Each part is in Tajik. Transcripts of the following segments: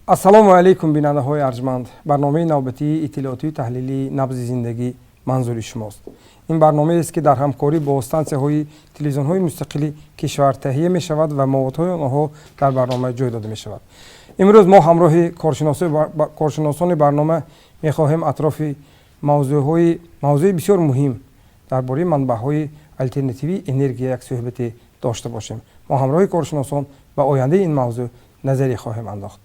ассалому алейкум бинандаҳои арҷманд. барномаи навбатии иттилоотию таҳлилии набзи зиндагӣ манзури шумост. ин барномаест ки дар ҳамкорӣ бо стансияҳои телевизионҳои мустақили кишвар таҳия мешавад ва маводҳои онҳо дар барнома ҷой дода мешавад. имрӯз мо ҳамроҳи коршиносони барнома мехоҳем атрофи мавзӯи бисёр муҳим дар бораи манбаъҳои алтернативии энергия як суҳбате дошта бошем. мо ҳамроҳи коршиносон ба ояндаи ин мавзӯъ назаре хоҳем андохт.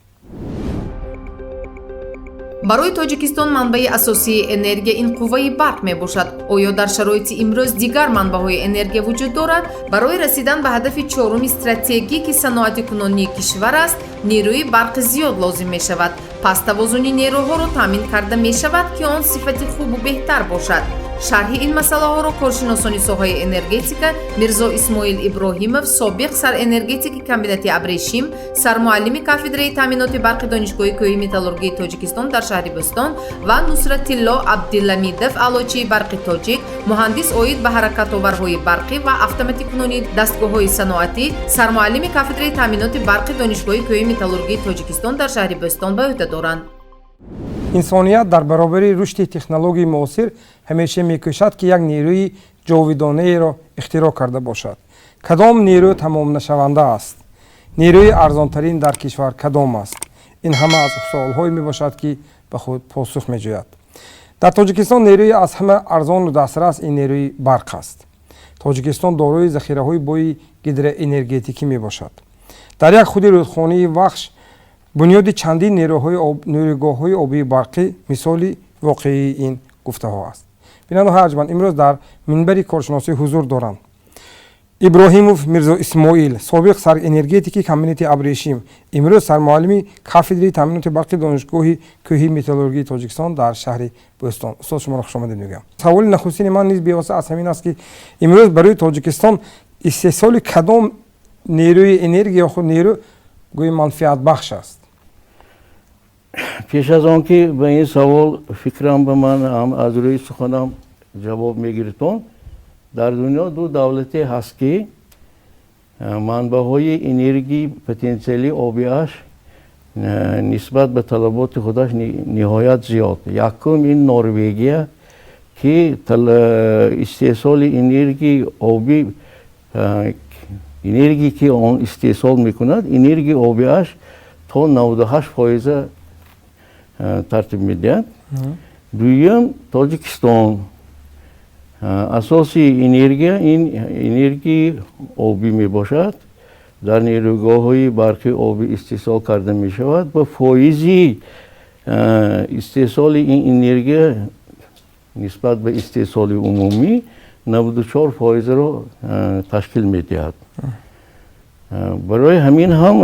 барои тоҷикистон манбаи асосии энергия ин қувваи барқ мебошад. оё дар шароити имрӯз дигар манбаъҳои энергия вуҷуд дорад? барои расидан ба ҳадафи чоруми стратегӣ ки саноати кунонии кишвар аст, нерӯи барқи зиёд лозим мешавад. пас тавозуни нерӯҳоро таъмин карда мешавад ки он сифати хубу беҳтар бошад. шарҳи ин масъалаҳоро коршиносони соҳаи энергетика Мирзо Исмоил Иброҳимов, собиқ сарэнергетики комбинати Абрешим, сармуаллими кафедраи таъминоти барқи донишгоҳи кӯҳи металлургии Тоҷикистон дар шаҳри Бӯстон ва Нусратилло Абдилламидов, аълочии барқи тоҷик, муҳандис оид ба ҳаракатоварҳои барқӣ ва автоматикунонии дастгоҳҳои саноатӣ, сармуаллими кафедраи таъминоти барқи донишгоҳи кӯҳи металлургии Тоҷикистон дар шаҳри Бӯстон ба ӯҳда доранд. инсоният дар баробари рушди технологияи муосир ҳамеша мекӯшад ки як нерӯи ҷовиdonaеро ихтироъ карда бошад. кадом нерӯ тамомнашаванда аст? нерӯи арзонтарин дар кишвар кадом аст? ин ҳама аз суолҳое мебошад ки ба худ посух меҷӯяд. дар тоҷикистон нерӯи аз ҳама арзону дастрас ин нерӯи барқ аст. тоҷикистон дорои захираҳои бои гидроэнергетикӣ мебошад. дар як худи рӯдхонаи вахш бунёди чандин нерӯгоҳҳои обии барқӣ мисоли воқеии ин гуфтаҳо аст. бинандаҳои арҷманд, имрӯз дар минбари коршиносӣ ҳузур доранд Иброҳимов Мирзо Исмоил, собиқ сарэнергетики комбинати Абрешим, имрӯз сармуаллими кафедраи таъминоти барқи донишгоҳи кӯҳи металлургии Тоҷикистон дар шаҳри Бӯстон. устод шуморо хушомадед мегӯям. саволи нахустини ман низ бевосита аз ҳамин аст ки имрӯз барои Тоҷикистон истеҳсоли кадом нерӯи энергия худ нерӯ гӯи манфиатбахш аст? пеш аз он ки ба ин савол фикрам ба ман аз рӯи суханам ҷавоб мегиртон, дар дунё ду давлате ҳаст ки манбаъҳои энергии потенсиали обиаш нисбат ба талаботи худаш ниҳоят зиёд. якум ин Норвегия ки истеҳсоли энергии обӣ энергие ки он истеҳсол мекунад, энергии обиаш то 98% тартиб медиҳад. дуюм Тоҷикистон асоси энергия ин энергии обӣ мебошад. дар нерӯгоҳҳои барқи обӣ истеҳсол карда мешавад ва фоизи истеҳсоли ин энергия нисбат ба истеҳсоли умумӣ 94%-ро ташкил медиҳад. барои ҳамин ҳам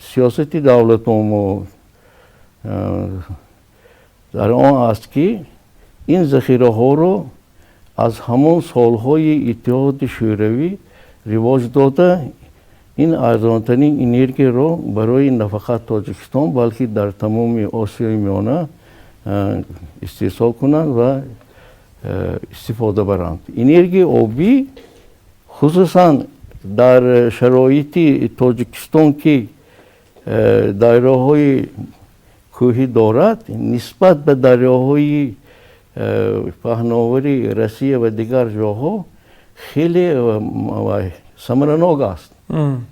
сиёсати давлатомо дар он аст ки ин захираҳоро аз ҳамон солҳои иттиҳоди шӯравӣ ривоҷ дода, ин арзонтарин энергияро барои на фақат Тоҷикистон, балки дар тамоми Осиёи Миёна истеҳсол кунанд ва истифода баранд. энергияи обӣ хусусан дар шароити Тоҷикистон ки дарёҳои кӯҳӣ дорад, нисбат ба дарёҳои паҳновари Россия ва дигар ҷоҳо хеле самаранок аст.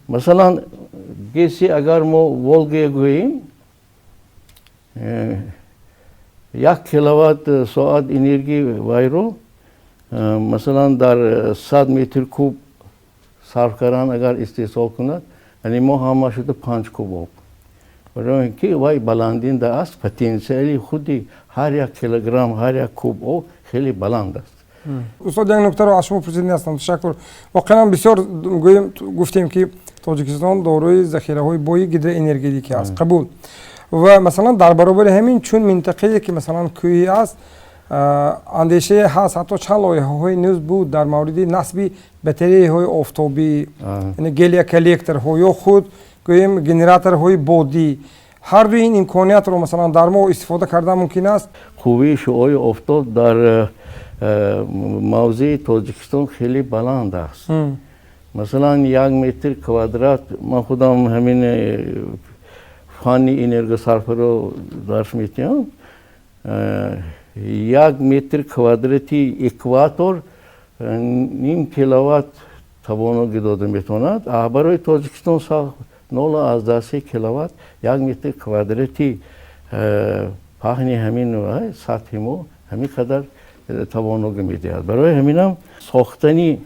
масалан, геси агар мо Волга гӯем, 1 киловатт соат энергияи вайро масалан дар 100 метр куб сарф кардан агар истеҳсол кунад, яъне мо ҳама шуда 5 куб об. барои ин ки вай баландинда аст, потенсиали худи ҳар як килограмм, ҳар як куб об хеле баланд аст. устод, як нуктаро аз шумо пурсида ҳастам. ташаккур. воқеан бисёр гуфтем ки Тоҷикистон дорои захираҳои бои гидроэнергетикӣ аст. қабул. ва масалан дар баробари ҳамин чун минтақае ки масалан кӯҳӣ аст, андешае ҳаст, ҳатто чанд лоиҳаҳои нӯз буд дар мавриди насби батареяҳои офтобӣ, яъне гелия коллекторҳо ё худ гӯем генераторҳои бодӣ. ҳарду ин имкониятро масалан дар мо истифода кардан мумкин аст? қувваи шуои офтоб дар мавзеи Тоҷикистон хеле баланд аст. масалан 1 метр квадрат, ман худам ҳамин фанни энергосарфаро дарс метиҳам. 1 метр квадрати экватор ним киловатт тавоногӣ дода метавонад. Барои Тоҷикистон 0.3 киловатт 1 метр квадрати паҳни ҳамин сатҳи мо ҳамин қадар тавоногӣ медиҳад. Барои ҳаминам сохтани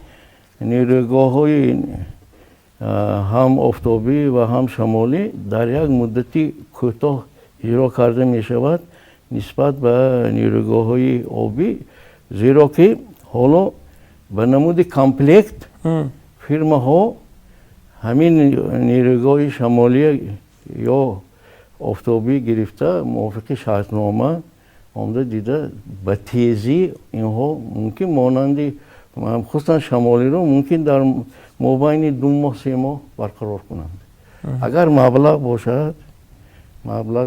нерӯгоҳҳои ҳам офтобӣ ва ҳам шамолӣ дар як муддати кӯтоҳ иҷро карда мешавад нисбат ба нерӯгоҳҳои обӣ, зеро ки ҳоло ба намуди комплект фирмаҳо ҳамин нерӯгоҳи шамолӣ ё офтобӣ гирифта мувофиқи шартнома омда дида ба тезӣ инҳо мумкин монанди хусусан шамолиро мумкин дар мобайни 2 моҳ 3 моҳ барқарор кунанд. Агар маблағ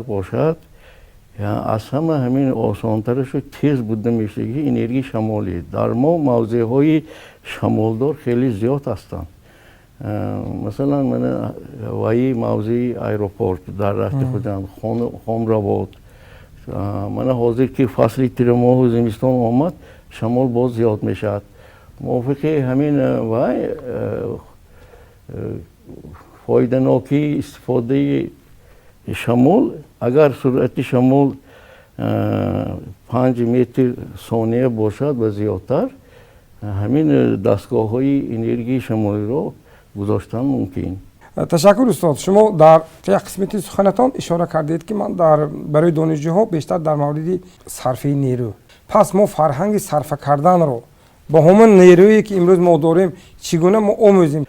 бошад аз ҳама ҳамин осонтарашу тез буда мешавад ки энергии шамолӣ дар мо мавзеъҳои шамолдор хеле зиёд ҳастанд. Масалан мана ҳаваи мавзеи аэропорт дар рафти Хуҷанд, Хомравод. Мана ҳозир ки фасли тирамоҳу зимистон омад, шамол боз зиёд мешавад. мувофиқи ҳамин вай фоиданокии истифодаи шамол, агар суръати шамол 5 метр сония бошад ва зиёдтар, ҳамин дастгоҳҳои энергии шамолиро гузоштан мумкин. ташаккур устод. шумо дар як қисмати суханатон ишора кардед ки ман барои донишҷӯҳо бештар дар мавриди сарфи нерӯ. пас мо фарҳанги сарфа карданро با همون نیرویی که امروز ما داریم چگونه ما آموزیم؟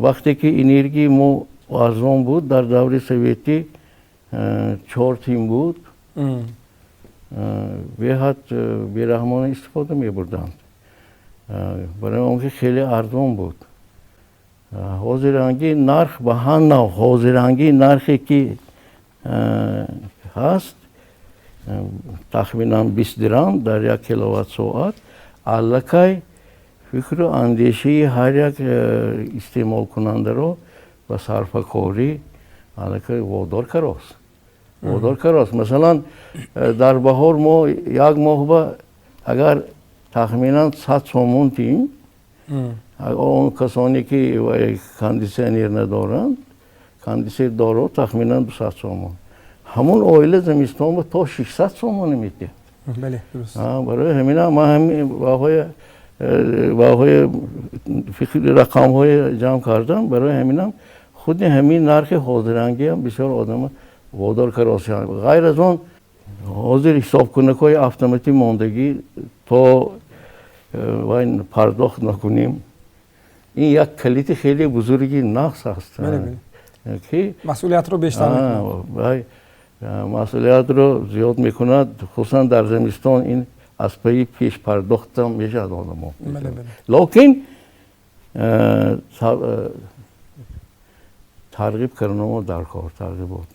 وقتی که انرژی ما ارزان بود در دوره سوویتی 4 تیم بود بهت بیرحمانه استفاده می بردند برای اونکه خیلی ارزان بود. حاضرانگی نرخ به هر نوع حاضرانگی نرخی که هست تقریبا 20 درام در 1 کیلووات ساعت аллакай фикру андешаи ҳар як истеъмол кунандаро ба сарфакорӣ аллакай водор карост. Масалан дар баҳор мо як моҳба агар тахминан 100 сомон тиҳим, он касоне ки кондитсионер надоранд, кондитсионердоро тахминан 200 сомон. ҳамон оила зимистон ба то 600 сомон метиҳад. برای همین ما هم واقعی فکر رقم های جمع کردم. برای همین هم خود همین نرخ حاضرانگی هم بسیار آدم وادار کرده. غیر از اون حاضر حساب کنک های اتوماتیک ماندگی تا وین پرداخت نکنیم، این یک کلیت خیلی بزرگی نقص است که مسئولیت رو بیشتر میکنه. مسئولیت رو زیاد میکند، خصوصا در زمستان این از پی پیش پرداخت هم میشه آدم ها. لیکن ترغیب کردن ما در کار ترغیبات.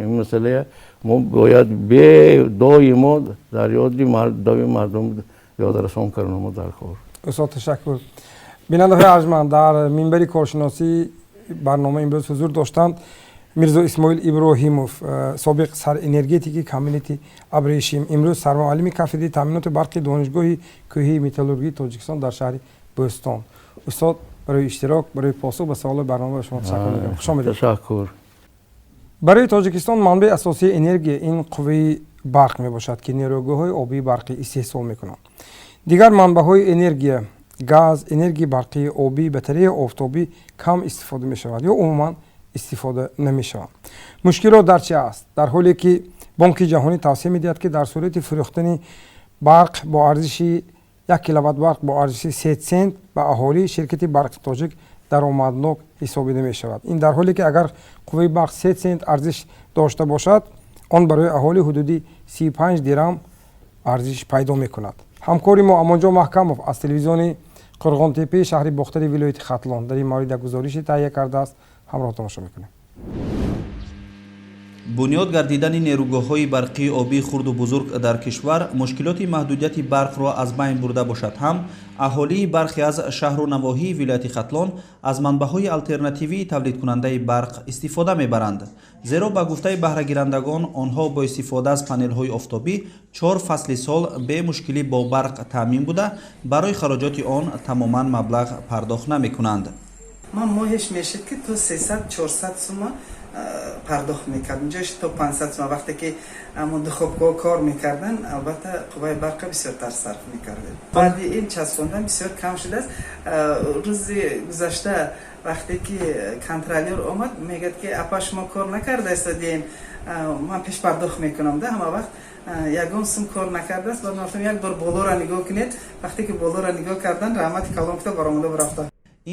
این مسئله ما باید به دائما در یاد مردم یاد رسان کردن ما در کار. استاد تشکر. بیننده های ارجمند، در منبر کارشناسی برنامه امروز حضور داشتند میرزا اسماعیل ابراهیموف، سابق سر انرژتیکی کامیونیتی ابریشم، امروز سرمعلم کافه تامینات برق دانشگاه کوهی متالورژی تاجیکستان در شهر بوستان. استاد برای اشتراک، برای پاسخ به سوال برنامه شما تشکر می‌کنم. خوش آمدید. تشکر. برای تاجیکستان منبع اساسی انرژی این قوه برق میباشد که نیروگاه‌های آبی برقی استحصال میکنند. دیگر منبع‌های انرژی گاز، انرژی برقی آبی، بطری آفتابی کم استفاده می‌شود یا عموماً استفاده نمی‌شود. مشکل در چه است؟ در حالی که بانک جهانی توصیه می‌دهد که در صورت فروختن برق با ارزش 1 کیلووات برق با ارزش 3 سنت به اهالی شرکت برق تاجیک درآمدناک حسابیده می‌شود. این در حالی که اگر قوه برق 3 سنت ارزش داشته باشد، آن برای اهالی حدودی 35 درم ارزش پیدا می‌کند. همکاری ما امانجان محکموف از تلویزیون قرغان‌تپه شهر باختر ولایت ختلان در این مورد گزارش تهیه کرده است. همراه تماشا میکنیم. бунёд гардидани нерӯгоҳҳои барқии обии хурду бузург дар кишвар мушкилоти маҳдудияти барқро аз байн бурда бошад ҳам аҳолии бархе аз шаҳру навоҳии вилояти хатлон аз манбаъҳои алтернативии тавлидкунандаи барқ истифода мебаранд, зеро ба гуфтаи баҳрагирандагон онҳо бо истифода аз панелҳои офтобӣ 4 фасли сол бе мушкилӣ бо барқ таъмин буда барои хароҷоти он тамоман маблағ пардохт намекунанд. ман моҳеш мешид ки то 300-400 сума пардохт мекардам, ҷоиш то 500 сума. вақте ки духобгоҳ кор мекардан, албатта қувваи барқа бисёртар сарф мекардем. баъди ин часпондан бисёр кам шудааст. рӯзи гузашта вақте ки контролёр омад, мегӯяд ки апа шумо кор накарда истодием, ман пеш пардохт мекунам да ҳама вақт. ягон сум кор накардааст. баъд гуфтам як бор болоро нигоҳ кунед. вақте ки болоро нигоҳ кардан, раҳмати калон гуфта баромада рафта.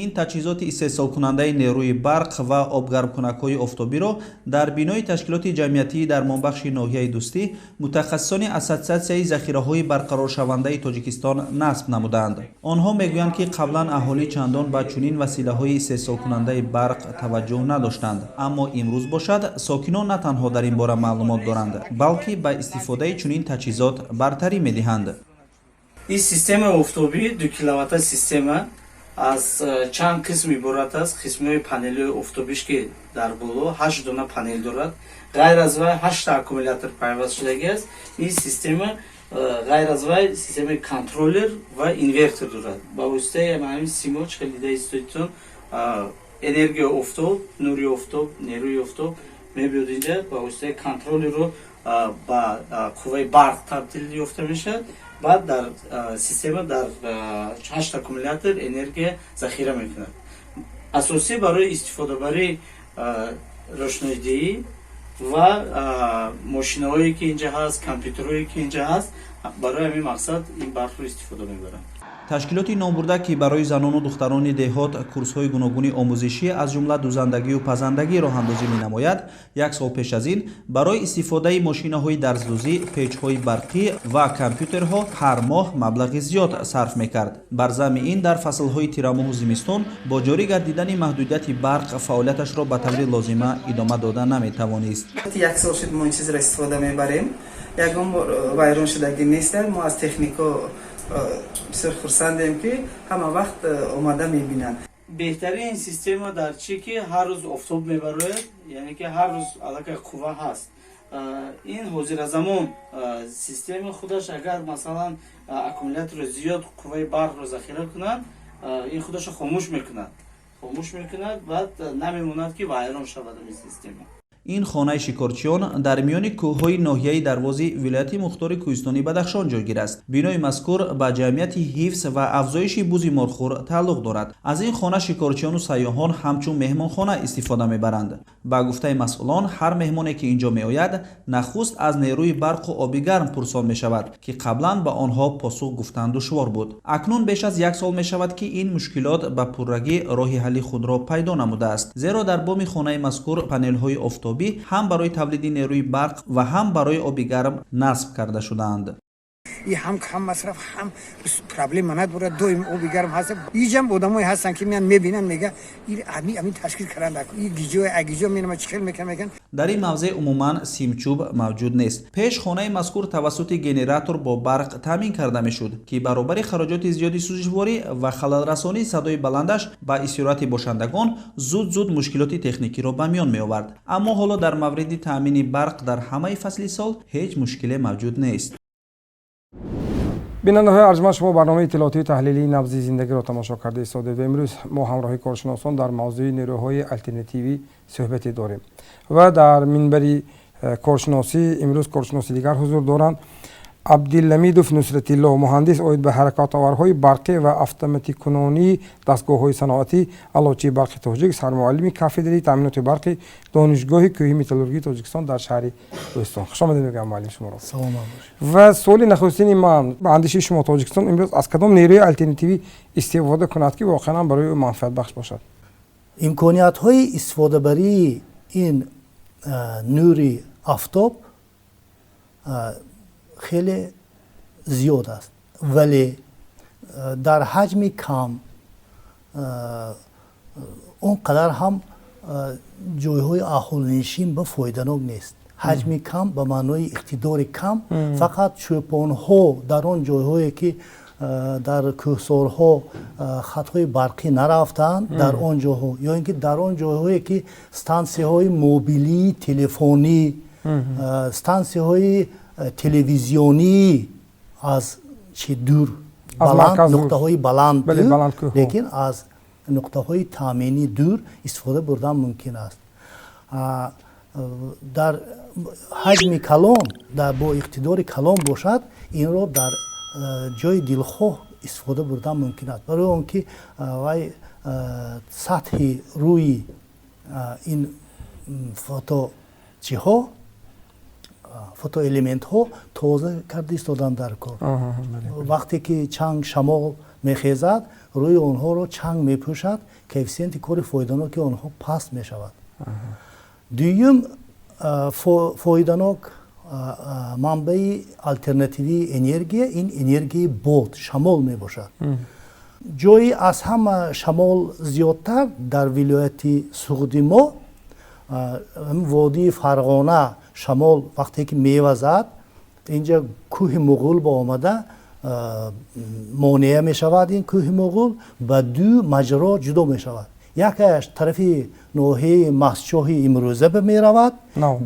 ин таҷҳизоти истеҳсолкунандаи нерӯи барқ ва обгармкунакҳои офтобиро дар бинои ташкилоти ҷамъиятии дармонбахши ноҳияи Дӯстӣ мутахассисони Ассотсиатсияи захираҳои барқароршавандаи Тоҷикистон насб намуданд. онҳо мегӯянд ки қаблан аҳолӣ чандон ба чунин василаҳои истеҳсолкунандаи барқ таваҷҷӯҳ надоштанд, аммо имрӯз бошад сокинон на танҳо дар ин бора маълумот доранд, балки ба истифодаи чунин таҷҳизот бартарӣ медиҳанд. ин системаи офтобӣ 2 киловатта система аз чанд қисм иборат аст. қисмҳои панелҳои офтобиш ки дар боло 8 дона панел дорад. ғайр аз вай 8 аккумулятор пайваст шудагӣ аст. ин система ғайр аз вай системаи контроллер ва инвертор дорад. ба воситаи ҳамин симоч хеле дида истодитон энергияи офтоб, нури офтоб, нерӯи офтоб мебиёд инҷа. ба воситаи контроллерро ба қувваи барқ табдил ёфта мешавад. баъд дар система дар 8 аккумулятор энергия захира мекунад. асосӣ барои истифодабарии рӯшноидиҳӣ ва мошинаҳое ки инҷа ҳаст, компютерҳое ки инҷа ҳаст, барои ҳамин мақсад ин барқро истифода мебаранд. ташкилоти номбурда ки барои занону духтарони деҳот курсҳои гуногуни омӯзишӣ аз ҷумла дузандагию пазандагӣ роҳандозӣ менамояд, 1 сол пеш аз ин барои истифодаи мошинаҳои дарздӯзӣ, печҳои барқӣ ва компютерҳо ҳар моҳ маблағи зиёд сарф мекард. бар замми ин дар фаслҳои тирамоҳу зимистон бо ҷорӣ гардидани маҳдудияти барқ фаъолияташро ба таври лозима идома дода наметавонист. 1 сол шуд мо ин чизро истифода мебарем. ягон вайрон шудагӣ нест. мо аз технико бисёр хурсандем ки ҳама вақт омада мебинанд. беҳтарин система дар чи ки ҳар рӯз офтоб мебарояд, яъне ки ҳар рӯз аллакай қувва ҳаст. ин ҳозиразамон система худаш агар масалан аккумулятори зиёд қувваи барқро захира кунад, ин худашро хомӯш мекунад, баъд намемонад ки вайрон шавад ин система. ин хонаи шикорчиён дар миёни кӯҳҳои ноҳияи дарвози вилояти мухтори кӯҳистони Бадахшон ҷойгир аст. бинои мазкур ба ҷамъияти ҳифз ва афзоиши бузи морхӯр тааллуқ дорад. аз ин хона шикорчиёну сайёҳон ҳамчун меҳмонхона истифода мебаранд. ба гуфтаи масъулон ҳар меҳмоне ки инҷо меояд нахуст аз нерӯи барқу оби гарм пурсон мешавад ки қаблан ба онҳо посух гуфтан душвор буд. акнун беш аз 1 сол мешавад ки ин мушкилот ба пуррагӣ роҳи ҳалли худро пайдо намудааст, зеро дар боми хонаи мазкур панелҳои офтобӣ ҳам барои тавлиди нерӯи барқ ва ҳам барои оби гарм насб карда шудаанд. ҳам кам масраф, ҳам проблема надорад, доим оби гарм ҳаст. инҷам одамое ҳастанд ки меян мебинанд, мега амин ташкил каранда, ин гиҷои агиҷо менама чихел мекан. дар ин мавзеъ умуман симчӯб мавҷуд нест. пеш хонаи мазкур тавассути генератор бо барқ таъмин карда мешуд ки баробари хароҷоти зиёди сӯзишворӣ ва халалрасонии садои баландаш ба истироҳати бошандагон зуд мушкилоти техникиро ба миён меовард. аммо ҳоло дар мавриди таъмини барқ дар ҳамаи фасли сол ҳеҷ мушкиле мавҷуд нест. бинандаҳои арҷманд, шумо барномаи иттилоотии таҳлилии набзи зиндагиро тамошо карда истодед. имрӯз мо ҳамроҳи коршиносон дар мавзӯи нерӯҳои альтернативӣ суҳбате дорем ва дар минбари коршиносӣ имрӯз коршиноси дигар ҳузур доранд. абдилламидов нусратилло, муҳандис оид ба ҳаракатоварҳои барқӣ ва автоматикунонии дастгоҳҳои саноатӣ аллочии барқи тоҷик, сармуаллими кафедраи таъминоти барқи донишгоҳи кӯҳи металлургии Тоҷикистон дар шаҳри Рӯстон. хушомадед мегӯям муаллим шуморо. ва суоли нахустини ман ба андеши шумо, Тоҷикистон имрӯз аз кадом нерӯи альтернативӣ истифода кунад ки воқеан барои ӯ манфиатбахш бошад? имкониятҳои истифодабарии ин нури афтоб хеле зиёд аст, вале дар ҳаҷми кам, он қадар ҳам ҷойҳои аҳолинишин ба фоиданок нест. ҳаҷми кам ба маънои иқтидори кам. фақат чӯпонҳо дар он ҷойҳое ки дар кӯҳсорҳо хатҳои барқӣ нарафтанд, дар он ҷойҳо ё ин ки дар он ҷойҳое ки стансияҳои мобилии телефонӣ, стансияҳои телевизионӣ аз чи дур баланд, нуқтаҳои баланд дур, лекин аз нуқтаҳои таъмини дур истифода бурдан мумкин аст. дар ҳаҷми калон, бо иқтидори калон бошад, инро дар ҷои дилхоҳ истифода бурдан мумкин аст. барои он ки вай сатҳи рӯи ин фоточиҳо, фотоэлементҳо тоза карда истодан дар кор. вақте ки чанг шамол мехезад, рӯи онҳоро чанг мепӯшад, коэффисиенти кори фоиданоки онҳо паст мешавад. дуюм, фоиданок манбаи алтернативии энергия ин энергияи бод, шамол мебошад. ҷои аз ҳама шамол зиёдтар дар вилояти суғди мо, водии Фарғона, шамол вақте ки мевазад, инҷа кӯҳи Муғул ба омада монеа мешавад. ин кӯҳи Муғул ба ду маҷро ҷудо мешавад. якаш тарафи ноҳияи Мастчоҳи имрӯза меравад,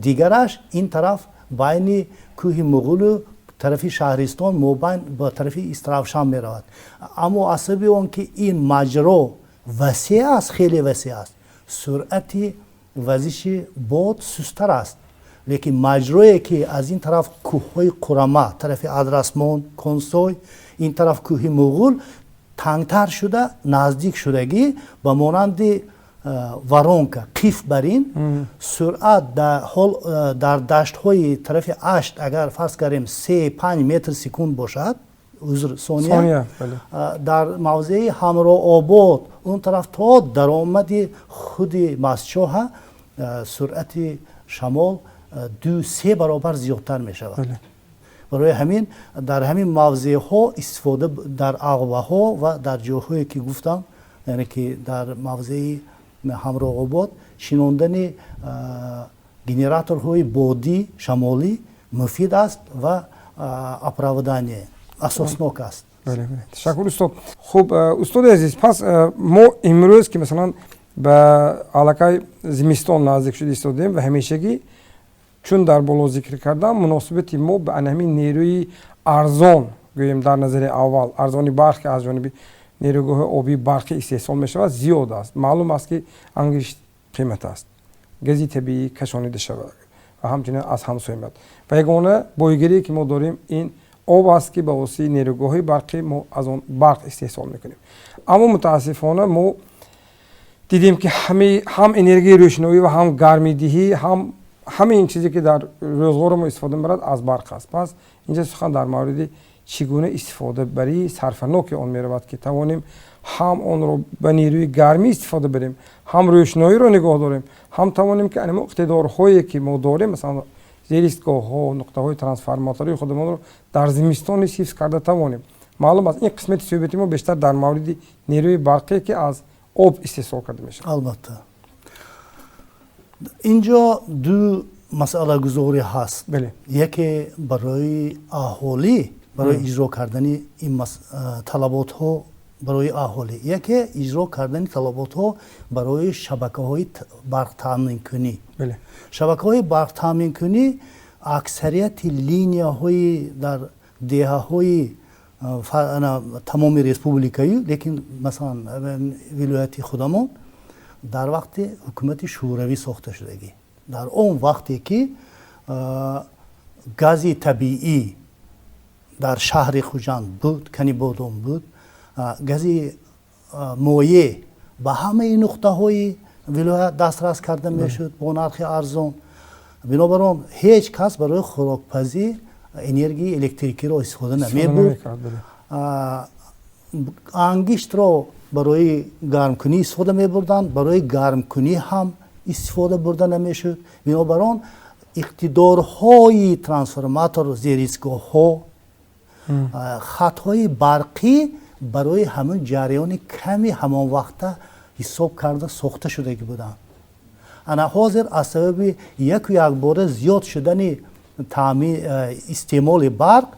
дигараш ин тараф байни кӯҳи Муғулу тарафи Шаҳристон мобайн ба тарафи Истравшан меравад. аммо аз сабаби он ки ин маҷро васеъ аст, хеле васеъ аст, суръати вазиши бод сустар аст. лекин маҷрое ки аз ин тараф кӯҳҳои Қурама, тарафи Адрасмон, Консой, ин тараф кӯҳи Муғул тангтар шуда, наздик шудагӣ ба монанди воронка, қиф бар ин суръат дар даштҳои тарафи ашт агар фарз карем 3-5 метр секунд бошад, сония, дар мавзеи Ҳамрообод он тараф то даромади худи Мастчоҳа суръати шамол 2-3 баробар зиёдтар мешавад. барои ҳамин дар ҳамин мавзеъҳо истифода дар ағваҳо ва дар ҷойҳое ки гуфтам, яъне ки дар мавзеи Ҳамрообод шинондани генераторҳои бодӣ шамолӣ муфид аст ва оправдание асоснок аст. ташаккур устод. хуб устоди азиз, пас мо имрӯз ки масалан ба аллакай зимистон наздик шуда истодем ва ҳамешагӣ чун дар боло зикр кардам, муносибати мо ба анҳамин нерӯи арзон, гӯем дар назари аввал арзони барқ ки аз ҷониби нерӯгоҳи обии барқӣ истеҳсол мешавад зиёд аст. маълум аст ки ангиш қимат аст, гази табиӣ кашонида шавад ва ҳамчунин аз ҳамсоя меяд. ва ягона боягирие ки мо дорем ин об аст ки ба воситаи нерӯгоҳи барқӣ мо аз он барқ истеҳсол мекунем. аммо мутаассифона мо дидем ки ҳам энергияи рӯшноӣ ва ҳам гармидиҳӣ, ҳамаи ин чизе ки дар рӯзгори мо истифода мебарад аз барқ аст. пас инҷа сухан дар мавриди чӣ гуна истифодабарии сарфаноки он меравад ки тавонем ҳам онро ба нерӯи гармӣ истифода барем, ҳам рӯшноиро нигоҳ дорем, ҳам тавонем ки анимо иқтидорҳое ки мо дорем, масалан зеристгоҳҳо, нуқтаҳои трансформатории худамонро дар зимистон низ ҳифз карда тавонем. маълум аст ин қисмати суҳбати мо бештар дар мавриди нерӯи барқие ки аз об истеҳсол карда мешавад. албатта инҷо ду масъалагузорӣ ҳаст. яке барои аҳолӣ, барои иҷро кардани ин талаботҳо барои аҳолӣ, яке иҷро кардани талаботҳо барои шабакаҳои барқтаъминкунӣ. шабакаҳои барқтаъминкунӣ аксарияти линияҳои дар деҳаҳои тамоми республикаю, лекин масалан вилояти худамон дар вақти ҳукумати шӯравӣ сохта шудагӣ. дар он вақте ки гази табиӣ дар шаҳри Хуҷанд буд, Кани Бодом буд, гази моеъ ба ҳамаи нуқтаҳои вилоят дастрас карда мешуд бо нархи арзон. бинобар он ҳеҷ кас барои хӯрокпазӣ энергияи электрикиро истифода намебурд. ангиштро барои гармкунӣ истифода мебурданд, барои гармкунӣ ҳам истифода бурда намешуд. бинобар он иқтидорҳои трансформатор, зеристгоҳҳо, хатҳои барқӣ барои ҳамин ҷараёни ками ҳамонвақта ҳисоб карда сохта шудагӣ буданд. ана ҳозир аз сабаби яку якбора зиёд шудани истеъмоли барқ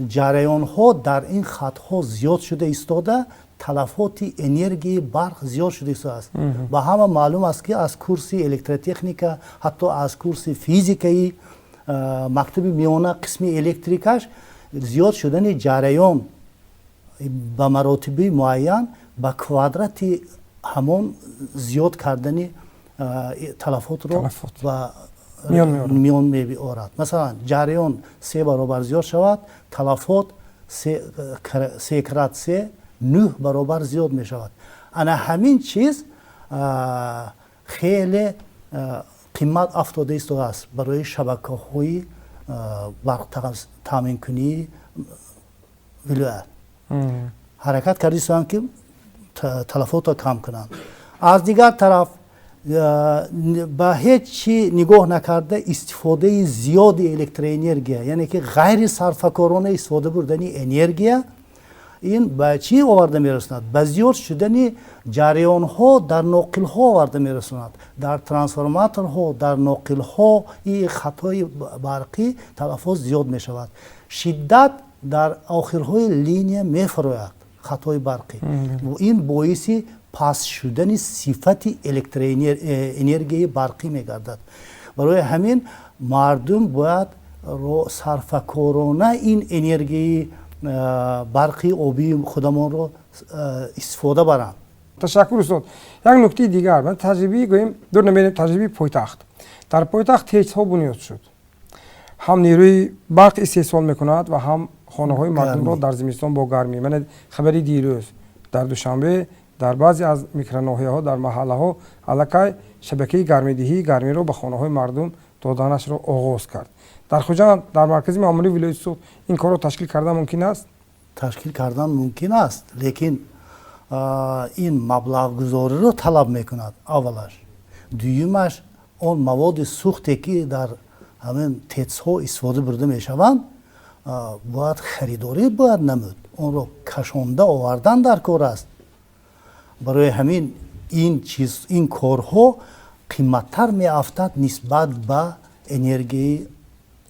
ҷараёнҳо дар ин хатҳо зиёд шуда истода талафоти энергияи барқ зиёд шуда истодааст. Ба ҳама маълум аст ки аз курси электротехника ҳатто аз курси физикаи мактаби миёна қисми электрикаш зиёд шудани ҷараён ба маротиби муайян ба квадрати ҳамон зиёд кардани талафотро ба миён меорад. Масалан ҷараён 3 баробар зиёд шавад, талафот 3 крат 3 9 баробар зиёд мешавад. ана ҳамин чиз хеле қимат афтода истодааст барои шабакаҳои барқ таъминкунии вилоят. ҳаракат карда истодаанд ки талафотро кам кунанд. аз дигар тараф ба ҳеҷ чӣ нигоҳ накарда истифодаи зиёди электроэнергия яъне ки ғайри сарфакорона истифода бурдани энергия ин ба чӣ оварда мерасонад? Ба зиёд шудани ҷараёнҳо дар ноқилҳо оварда мерасонад. Дар трансформаторҳо, дар ноқилҳо и хатҳои барқӣ талафот зиёд мешавад. Шиддат дар охирҳои линия мефарояд хатҳои барқӣ. Ин боиси паст шудани сифати электроэнергияи барқӣ мегардад. барои ҳамин мардум бояд сарфакорона ин энергияи барқи обии худамонро истифода баранд. ташаккур устод. як нуктаи дигар ман таҷрибаи гӯем дур намерем таҷрибаи пойтахт. дар пойтахт ҳеҷҳо бунёд шуд. ҳам нерӯи барқ истеҳсол мекунад ва ҳам хонаҳои мардумро дар зимистон бо гармӣ. ман хабари дирӯз дар душанбе дар баъзе аз микроноҳияҳо дар маҳаллаҳо аллакай шабакаи гармидиҳии гармиро ба хонаҳои мардум доданашро оғоз кард. дар хуҷанд дар маркази маъмурии вилояти суд ин корро ташкил кардан мумкин аст? ташкил кардан мумкин аст, лекин ин маблағгузориро талаб мекунад аввалаш. дуюмаш он маводи сӯхте ки дар ҳамин тецҳо истифода бурда мешаванд бояд харидорӣ бояд намуд. онро кашонда овардан дар кор аст. барои ҳамин ин корҳо қимматтар меафтад нисбат ба энергияи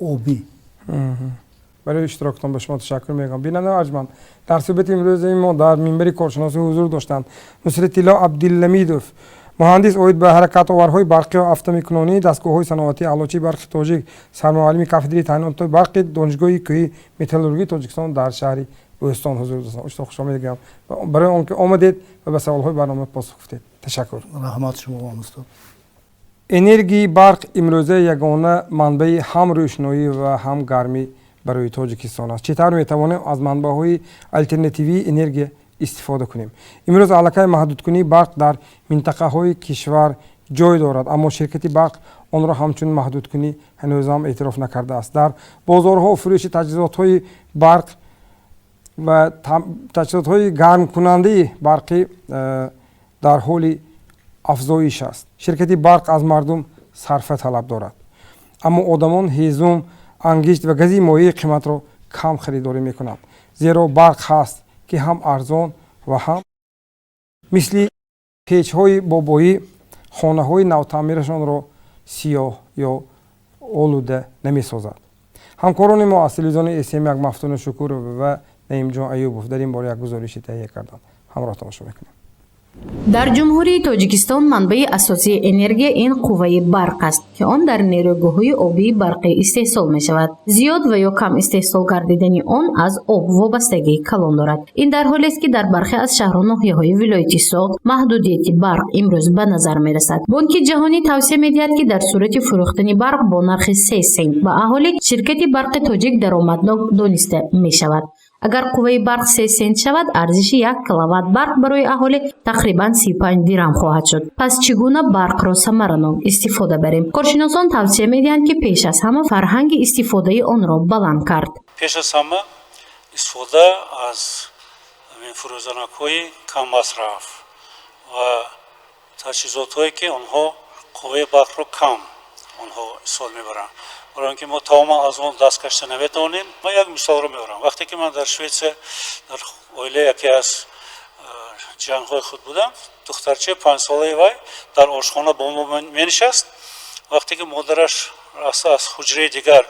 обӣ. барои иштирокатон ба шумо ташаккур мекунам. бинандаи арҷманд, дар суҳбати имрӯзаи мо дар минбари коршиносӣ ҳузур доштанд нусратилло абдулламидов, муҳандис оид ба ҳаракатоварҳои барқию автомекунонӣ, дастгоҳҳои саноатӣ, аълочии барқи тоҷик, сармуаллими кафедраи таъйинотҳои барқи донишгоҳи кӯҳии металлургии Тоҷикистон дар шаҳри Бӯстон ҳузур доштанд. ушто хушомед мегӯям барои он ки омадед ва ба саволҳои барнома посух гуфтед. ташаккур. раҳмат шумо устод. энергияи барқ имрӯза ягона манбаи ҳам рӯшноӣ ва ҳам гармӣ барои Тоҷикистон аст. чӣ тавр метавонем аз манбаъҳои алтернативии энергия истифода кунем? имрӯз аллакай маҳдудкунии барқ дар минтақаҳои кишвар ҷой дорад, аммо ширкати барқ онро ҳамчун маҳдудкунӣ ҳанӯзам эътироф накардааст. дар бозорҳо фурӯши таҷҳизотҳои барқ ва таҷҳизотҳои гармкунандаи барқӣ дар ҳоли афзоиш аст. ширкати барқ аз мардум сарфа талаб дорад, аммо одамон ҳезум, ангишт ва гази моеъи қиматро кам харидорӣ мекунанд, зеро барқ ҳаст ки ҳам арзон ва ҳам мисли печҳои бобоӣ хонаҳои навтаъмирашонро сиёҳ ё олуда намесозад. ҳамкорони мо аз телевизиони SM як Мафтуну Шукуров ва Наимҷон Аюбов дар ин бора як гузориши таҳия карданд. ҳамроҳ тамошо мекунем. дар ҷумҳурии Тоҷикистон манбаи асосии энергия ин қувваи барқ аст ки он дар нерӯгоҳҳои обии барқӣ истеҳсол мешавад. зиёд ва ё кам истеҳсол гардидани он аз об вобастагии калон дорад. ин дар ҳолест ки дар бархе аз шаҳру ноҳияҳои вилояти Соғд маҳдудияти барқ имрӯз ба назар мерасад. Бонки ҷаҳонӣ тавсия медиҳад ки дар сурати фурӯхтани барқ бо нархи 3 сент ба аҳолӣ ширкати барқи тоҷик даромаднок дониста мешавад. агар қувваи барқ 3 сент шавад, арзиши 1 киловатт барқ барои аҳолӣ тақрибан 35 дирҳам хоҳад шуд. пас чӣ гуна барқро самаранок истифода барем? коршиносон тавсия медиҳанд ки пеш аз ҳама фарҳанги истифодаи онро баланд кард. пеш аз ҳама истифода аз фурӯзанакҳои каммасраф ва таҷҳизотҳое ки онҳо қувваи барқро кам онҳо истифода мебаранд. برای اینکه ما تمام از اون دست کشته نمیتونیم. من یک مثال رو میارم. وقتی که من در شویتس در اویله یکی از ҷангҳои худ будам. духтарчаи 5 солаи вай дар ошхона бо мо менишаст. вақте ки модараш рафта аз ҳуҷраи дигар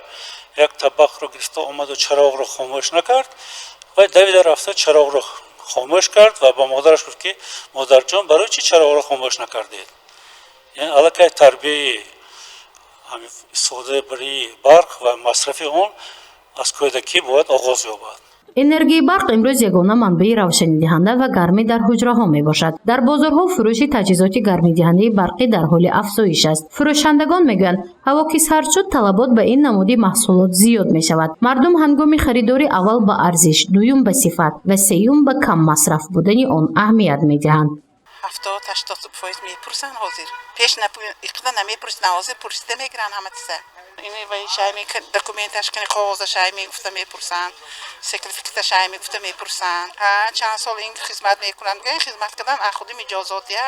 як табақро гирифта омаду чароғро хомӯш накард, вай давида рафта чароғро хомӯш кард ва ба модараш гуфт ки модарҷон барои чӣ чароғро хомӯш накардед? яъне аллакай тарбияи истифодаи барои барқ ва масрафи он аз кӯдакӣ бояд оғоз ёбад. энергияи барқ имрӯз ягона манбаи равшанидиҳанда ва гармӣ дар ҳуҷраҳо мебошад. дар бозорҳо фурӯши таҷҳизоти гармидиҳандаи барқӣ дар ҳоли афзоиш аст. фурӯшандагон мегӯянд ҳаво кисард шуд, талабот ба ин намуди маҳсулот зиёд мешавад. мардум ҳангоми харидорӣ аввал ба арзиш, дуюм ба сифат ва сеюм ба каммасраф будани он аҳамият медиҳанд. 70-80% мепурсанд ҳозир. Пеш иқда намепурсанд, ҳозир пурсида мегиранд ҳама чиза. Ини вай шай документаш кани қоғоза шай мегуфта мепурсанд, сертификата шай мегуфта мепурсанд. чанд сол ин хизмат мекунанд. Ин хизмат кардан ахуди миҷозот я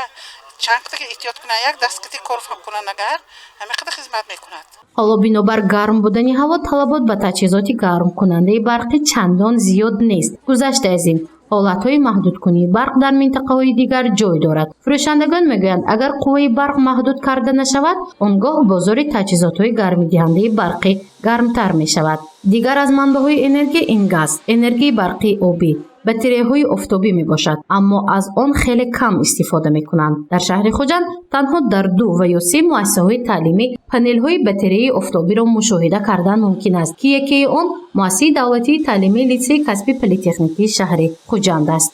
чанд қадar эҳтиёт кунанд, як дастгирӣ кор кунанд агар ҳамин қадar хизмат мекунанд. ҳоло бинобар гарм будани ҳаво талабот ба таҷҳизоти гармкунандаи барқӣ чандон зиёд нест. гузашта аз ин ҳолатҳои маҳдудкунии барқ дар минтақаҳои дигар ҷой дорад. фурӯшандагон мегӯянд, агар қувваи барқ маҳдуд карда нашавад, он гоҳ бозори таҷҳизотҳои гармидиҳандаи барқӣ гармтар мешавад. дигар аз манбаъҳои энергия ин газ, энергияи барқии обӣ, батареяҳои офтобӣ мебошад, аммо аз он хеле кам истифода мекунанд. дар шаҳри хуҷанд танҳо дар 2 ва ё 3 муассисаҳои таълимӣ панелҳои батареяи офтобиро мушоҳида кардан мумкин аст, ки якии он муассисаи давлатии таълимии литсеи касби политехникии шаҳри хуҷанд аст.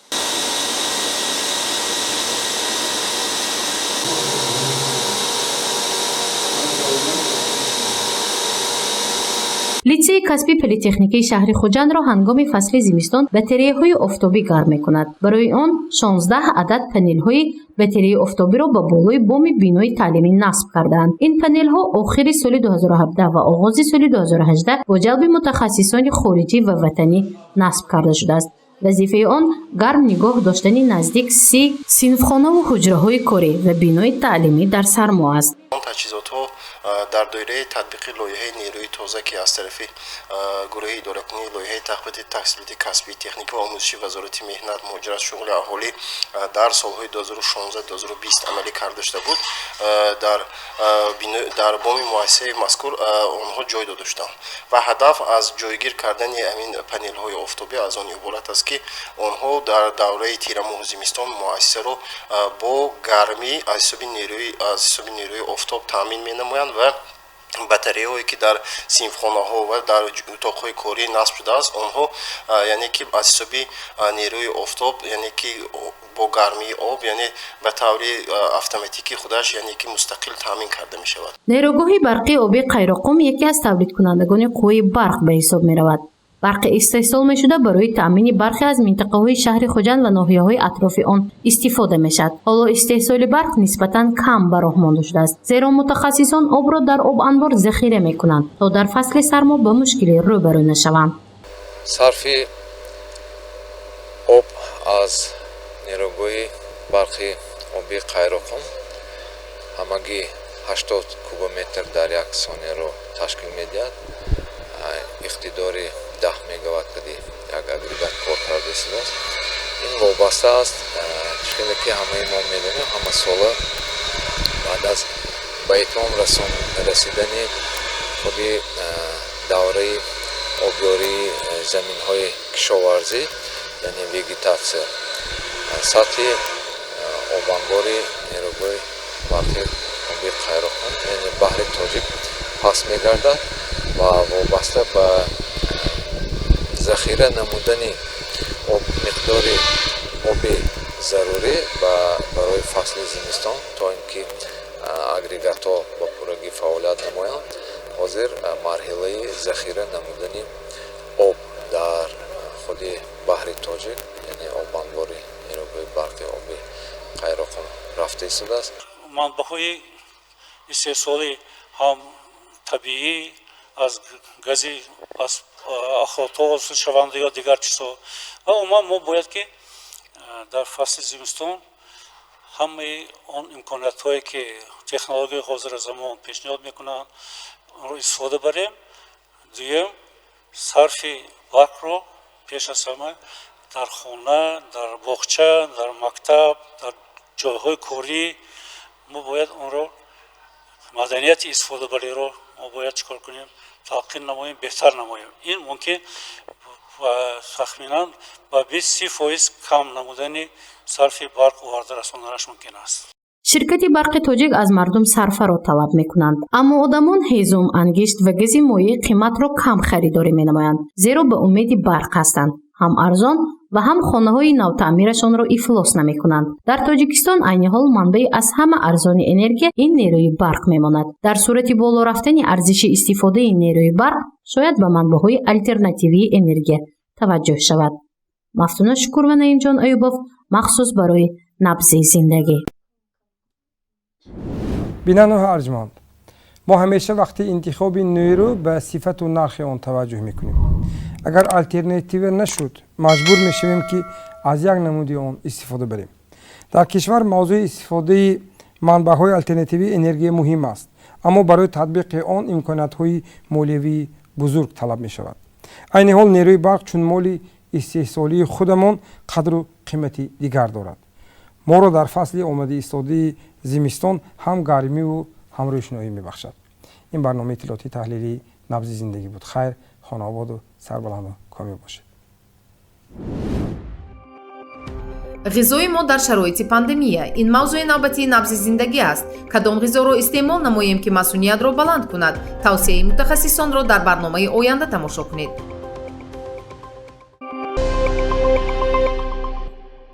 литсеи касби политехникии шаҳри хуҷандро ҳангоми фасли зимистон батареяҳои офтобӣ гарм мекунад. барои он 16 адад панелҳои батареяи офтобиро ба болои боми бинои таълимӣ насб кардаанд. ин панелҳо охири соли 2017 ва оғози соли 2018 бо ҷалби мутахассисони хориҷӣ ва ватанӣ насб карда шудааст. вазифаи он гарм нигоҳ доштани наздик 30 синфхонаву ҳуҷраҳои корӣ ва бинои таълимӣ дар сармо аст. таҷҳизотҳо дар доираи татбиқи лоиҳаи нерӯи тоза ки аз тарафи гурӯҳи идоракунии лоиҳаи тахвити таҳсилоти касбӣ, техника ва омӯзиши вазорати меҳнат, муҳоҷират, шуғли аҳолӣ дар солҳои 2016-2020 амалӣ карда шуда буд, дар боми муассисаи мазкур онҳо ҷой дода шуданд ва ҳадаф аз ҷойгир кардани амин панелҳои офтобӣ аз он иборат аст ки онҳо дар давраи тирамоҳу зимистон муассисаро бо гармӣ аз ҳисоби нерӯи офтоб таъмин менамоянд ва батареяҳое ки дар синфхонаҳо ва дар утоқҳои корӣ насб шудааст, онҳо яъне ки аз ҳисоби нерӯи офтоб, яъне ки бо гармии об, яъне ба таври автоматикӣ худаш яъне ки мустақил таъмин карда мешавад. нейрогоҳи барқии обии қайроқум яке аз тавлидкунандагони қувваи барқ ба ҳисоб меравад. барқи истеҳсол мешуда барои таъмини бархе аз минтақаҳои шаҳри хуҷанд ва ноҳияҳои атрофи он истифода мешавад. ҳоло истеҳсоли барқ нисбатан кам ба роҳ монда шудааст, зеро мутахассисон обро дар обанбор захира мекунанд, то дар фасли сармо ба мушкилӣ рӯбарӯ нашаванд. сарфи об аз нерӯгоҳи барқи обии қайроқум ҳамагӣ 80 кубометр дар як сонияро ташкил медиҳад. иқтидори 10 мегаватт кади як агрегат кор карда истодааст. ин вобаста аст чунки ки ҳамаи мо медонем, ҳама сола баъд аз ба итмом расидани худи давраи обёрии заминҳои кишоварзӣ, яъне вегетатсия, сатҳи обанбори нерӯгоҳи барқи обии қайроқум, яъне баҳри тоҷик паст мегардад ва вобаста ба захира намудани миқдори оби зарурӣ барои фасли зимистон, то ин ки агрегатҳо ба пуррагӣ фаъолият намоянд, ҳозир марҳилаи захира намудани об дар худи баҳри тоҷик, яъне обанбори нерӯгоҳи барқи обии қайроқум рафта истодааст. манбаъҳои истеҳсолӣ ҳам табиӣ аз гази аз ахлотҳо ҳосил шаванда ё дигар чизҳо ва умуман мо бояд ки дар фасли зимистон ҳамаи он имкониятҳое ки технологияи ҳозирзамон пешниҳод мекунанд онро истифода барем. дуюм, сарфи барқро пеш аз ҳама дар хона, дар боғча, дар мактаб, дар ҷойҳои корӣ мо бояд онро маданияти истифодабариро мо бояд чикор кунем, талқин намоем, беҳтар намоем. Ин мумкин тахминан ба 20% кам намудани сарфи барқ оварда расонданаш мумкин аст. ширкати барқи тоҷик аз мардум сарфаро талаб мекунанд, аммо одамон ҳезум, ангишт ва гази моеъ қиматро кам харидорӣ менамоянд, зеро ба умеди барқ ҳастанд. ҳам арзон ва ҳам хонаҳои навтаъмирашонро ифлос намекунанд. дар тоҷикистон айни ҳол манбаи аз ҳама арзони энергия ин нерӯи барқ мемонад. дар сурати боло рафтани арзиши истифодаи нерӯи барқ шояд ба манбаҳои алтернативии энергия таваҷҷӯҳ шавад. мафтуна шукур ва наимҷон оюбов, махсус барои набзи зиндагӣ. бинанӯ арҷманд, мо ҳамеша вақти интихоби нӯро ба сифату нархи он таваҷҷӯҳ мекунем. агар алтернатива нашуд, маҷбур мешавем ки аз як намуди он истифода барем. дар кишвар мавзӯи истифодаи манбаъҳои алтернативии энергия муҳим аст, аммо барои татбиқи он имкониятҳои молиявии бузург талаб мешавад. айни ҳол нерӯи барқ чун моли истеҳсолии худамон қадру қимати дигар дорад. моро дар фасли омади истодаи зимистон ҳам гармиву ҳам рӯшноӣ мебахшад. ин барномаи иттилоотии таҳлилии набзи зиндагӣ буд. хайр, хонободу сарбаланду комил бошед. ғизои мо дар шароити пандемия. ин мавзӯи навбатии набзи зиндагӣ аст. кадом ғизоро истеъмол намоем ки масъуниятро баланд кунад? тавсияи мутахассисонро дар барномаи оянда тамошо кунед.